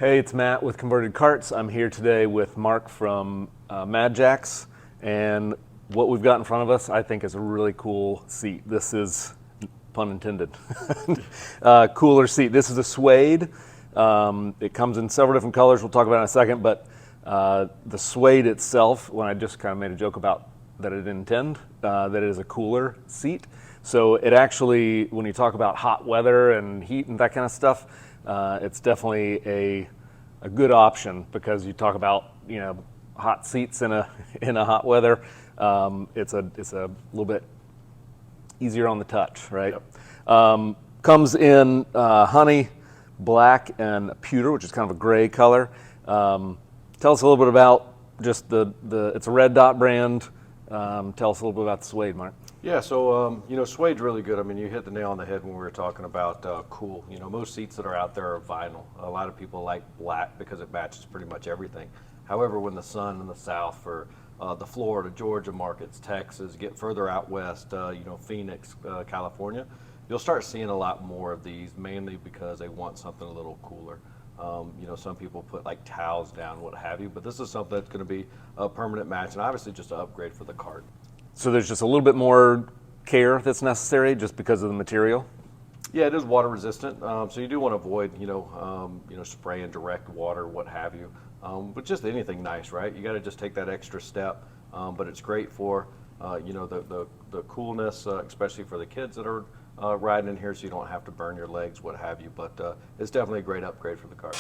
Hey, it's Matt with Converted Carts. I'm here today with Mark from Mad Jacks, and what we've got in front of us I think is a really cool seat. This is, pun intended, cooler seat. This is a Suede. It comes in several different colors we'll talk about in a second, but the Suede itself, when I just kind of made a joke about that it intend, that it is a cooler seat. So it actually, when you talk about hot weather and heat and that kind of stuff, it's definitely a good option, because you talk about, you know, hot seats in a hot weather. It's a little bit easier on the touch, right? Yep. Comes in honey, black, and pewter, which is kind of a gray color. Tell us a little bit about just it's a Red Dot brand. Tell us a little bit about the Suede, Mark. Yeah, so you know, Suede's really good. I mean, you hit the nail on the head when we were talking about cool. You know, most seats that are out there are vinyl. A lot of people like black because it matches pretty much everything. However, when the sun in the south for the Florida, Georgia markets, Texas, get further out west, you know, Phoenix, California, you'll start seeing a lot more of these, mainly because they want something a little cooler. You know, some people put like towels down, what have you, but this is something that's going to be a permanent match, and obviously just an upgrade for the cart. So there's just a little bit more care that's necessary just because of the material? Yeah, it is water resistant, so you do want to avoid, you know, spraying direct water, what have you. But just anything nice, right? You got to just take that extra step. But it's great for, you know, the coolness, especially for the kids that are riding in here, so you don't have to burn your legs, what have you. But it's definitely a great upgrade for the car.